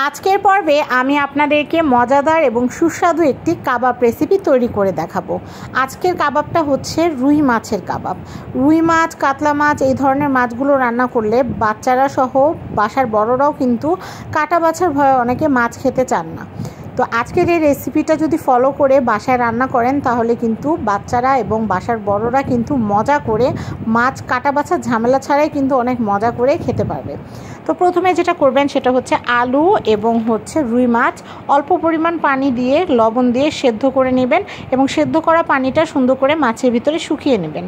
আজকের পর্বে আমি আপনাদেরকে মজাদার এবং সুস্বাদু একটি কাবাব রেসিপি তৈরি করে দেখাবো। আজকের কাবাবটা হচ্ছে রুই মাছের কাবাব। রুই মাছ, কাতলা মাছ এই ধরনের মাছগুলো রান্না করলে বাচ্চারা সহ বাসার বড়রাও কিন্তু কাটা বাছার ভয়ে অনেকে মাছ খেতে চান না। তো আজকের এই রেসিপিটা যদি ফলো করে বাসায় রান্না করেন তাহলে কিন্তু বাচ্চারা এবং বাসার বড়রা কিন্তু মজা করে মাছ কাটা বাছার ঝামেলা ছাড়াই কিন্তু অনেক মজা করে খেতে পারবে। তো প্রথমে যেটা করবেন সেটা হচ্ছে আলু এবং রুই মাছ অল্প পরিমাণ পানি দিয়ে লবণ দিয়ে সেদ্ধ করে নেবেন এবং সেদ্ধ করা পানিটা সুন্দর করে মাছের ভিতরে শুকিয়ে নেবেন।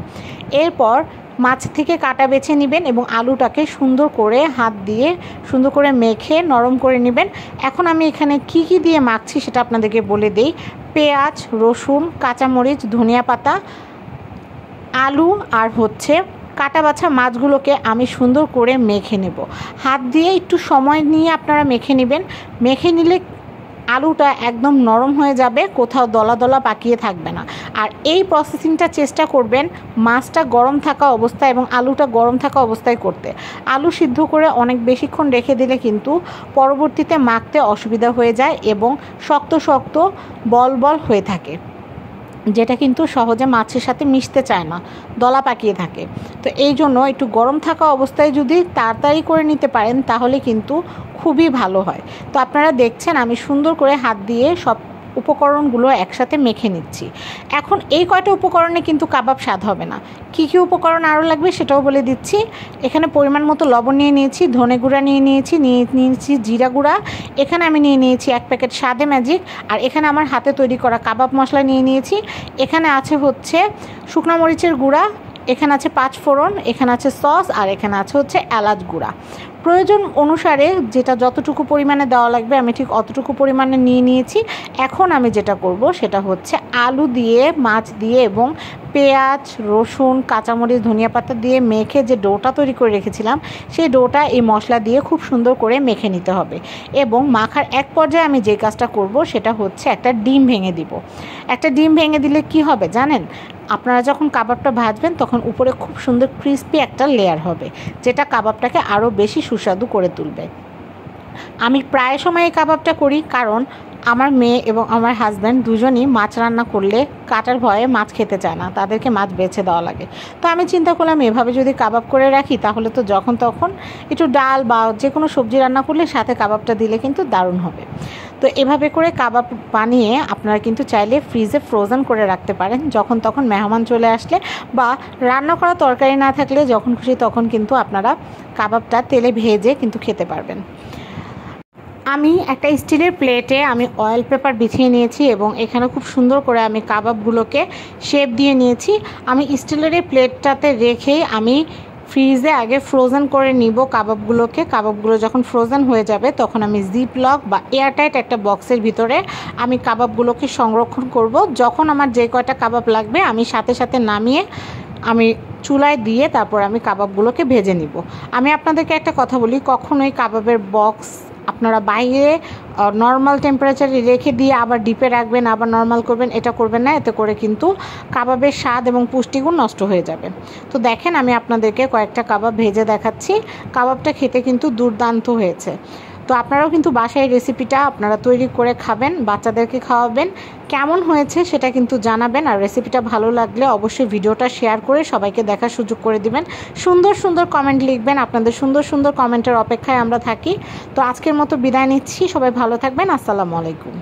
এরপর মাছ থেকে কাটা বেছে নেবেন এবং আলুটাকে সুন্দর করে হাত দিয়ে সুন্দর করে মেখে নরম করে নেবেন। এখন আমি এখানে কি দিয়ে মাখছি সেটা আপনাদেরকে বলে দেই। পেঁয়াজ, রসুন, কাঁচামরিচ, ধনিয়া পাতা, আলু আর কাটা বাছা মাছগুলোকে আমি সুন্দর করে মেখে নেব। হাত দিয়ে একটু সময় নিয়ে আপনারা মেখে নেবেন। মেখে নিলে আলুটা একদম নরম হয়ে যাবে, কোথাও দলা দলা পাকিয়ে থাকবে না। আর এই প্রসেসিংটা চেষ্টা করবেন মাছটা গরম থাকা অবস্থায় এবং আলুটা গরম থাকা অবস্থায় করতে। আলু সিদ্ধ করে অনেক বেশিক্ষণ রেখে দিলে কিন্তু পরবর্তীতে মাখতে অসুবিধা হয়ে যায় এবং শক্ত শক্ত বল বল হয়ে থাকে, যেটা কিন্তু সহজে মাছের সাথে মিশতে চায় না, দলা পাকিয়ে থাকে। তো এই জন্য একটু গরম থাকা অবস্থায় যদি তাড়াতাড়ি করে নিতে পারেন তাহলে কিন্তু খুবই ভালো হয়। তো আপনারা দেখছেন আমি সুন্দর করে হাত দিয়ে সব উপকরণগুলো একসাথে মেখে নিচ্ছি। এখন এই কয়টা উপকরণে কিন্তু কাবাব স্বাদ হবে না। কি উপকরণ আরও লাগবে সেটাও বলে দিচ্ছি। এখানে পরিমাণ মতো লবণ নিয়ে নিয়েছি, ধনে গুঁড়া নিয়ে নিয়েছি জিরা গুঁড়া, এখানে আমি নিয়ে নিয়েছি 1 প্যাকেট স্বাদে ম্যাজিক, আর এখানে আমার হাতে তৈরি করা কাবাব মশলা নিয়ে নিয়েছি। এখানে আছে শুকনো মরিচের গুঁড়া, এখানে আছে 5 ফোড়ন, এখানে আছে সস, আর এখানে আছে এলাচ গুঁড়া। প্রয়োজন অনুসারে যেটা যতটুকু পরিমাণে দেওয়া লাগবে আমি ঠিক অতটুকু পরিমাণে নিয়ে নিয়েছি। এখন আমি যেটা করব সেটা আলু দিয়ে, মাছ দিয়ে এবং পেঁয়াজ, রসুন, কাঁচামরিচ, ধনিয়া পাতা দিয়ে মেখে যে ডোটা তৈরি করে রেখেছিলাম সেই ডোটা এই মশলা দিয়ে খুব সুন্দর করে মেখে নিতে হবে। এবং মাখার এক পর্যায়ে আমি যে কাজটা করব সেটা একটা ডিম ভেঙে দিব। একটা ডিম ভেঙে দিলে কি হবে জানেন? আপনারা যখন কাবাবটা ভাজবেন তখন উপরে খুব সুন্দর ক্রিস্পি একটা লেয়ার হবে, যেটা কাবাবটাকে আরও বেশি সুস্বাদু করে তুলবে। আমি প্রায় সময় এই কাবাবটা করি কারণ আমার মেয়ে এবং আমার হাজব্যান্ড দুজনই মাছ রান্না করলে কাটার ভয়ে মাছ খেতে চায় না, তাদেরকে মাছ বেছে দেওয়া লাগে। তো আমি চিন্তা করলাম এভাবে যদি কাবাব করে রাখি তাহলে তো যখন তখন একটু ডাল বা যে কোনো সবজি রান্না করলে সাথে কাবাবটা দিলে কিন্তু দারুণ হবে। তো এভাবে করে কাবাব বানিয়ে আপনারা কিন্তু চাইলে ফ্রিজে ফ্রোজেন করে রাখতে পারেন। যখন তখন মেহমান চলে আসলে বা রান্না করা তরকারি না থাকলে যখন খুশি তখন কিন্তু আপনারা কাবাবটা তেলে ভেজে কিন্তু খেতে পারবেন। আমি একটা স্টিলের প্লেটে আমি অয়েল পেপার বিছিয়ে নিয়েছি এবং এখানে খুব সুন্দর করে আমি কাবাবগুলোকে শেপ দিয়ে নিয়েছি। আমি স্টিলের এই প্লেটটাতে রেখেই আমি ফ্রিজে আগে ফ্রোজেন করে নিব কাবাবগুলোকে। কাবাবগুলো যখন ফ্রোজেন হয়ে যাবে তখন আমি জিপলক বা এয়ারটাইট একটা বক্সের ভিতরে আমি কাবাবগুলোকে সংরক্ষণ করব। যখন আমার যে কয়টা কাবাব লাগবে আমি সাথে সাথে নামিয়ে আমি চুলায় দিয়ে তারপর আমি কাবাবগুলোকে ভেজে নিব। আমি আপনাদেরকে একটা কথা বলি, কখনোই কাবাবের বক্স আপনারা বাইরে নর্মাল টেম্পারেচারে রেখে দিয়ে আবার ডিপে রাখবেন, আবার নর্মাল করবেন, এটা করবেন না। এতে করে কিন্তু কাবাবের স্বাদ এবং পুষ্টিগুণ নষ্ট হয়ে যাবে। তো দেখেন আমি আপনাদেরকে কয়েকটা কাবাব ভেজে দেখাচ্ছি। কাবাবটা খেতে কিন্তু দুর্দান্ত হয়েছে। তো আপনারাও কিন্তু বাসায় রেসিপিটা আপনারা তৈরি করে খাবেন, বাচ্চাদেরকে খাওয়াবেন। কেমন হয়েছে সেটা কিন্তু জানাবেন। আর রেসিপিটা ভালো লাগলে অবশ্যই ভিডিওটা শেয়ার করে সবাইকে দেখার সুযোগ করে দিবেন। সুন্দর সুন্দর কমেন্ট লিখবেন, আপনাদের সুন্দর সুন্দর কমেন্টের অপেক্ষায় আমরা থাকি। তো আজকের মতো বিদায় নিচ্ছি, সবাই ভালো থাকবেন। আসসালামু আলাইকুম।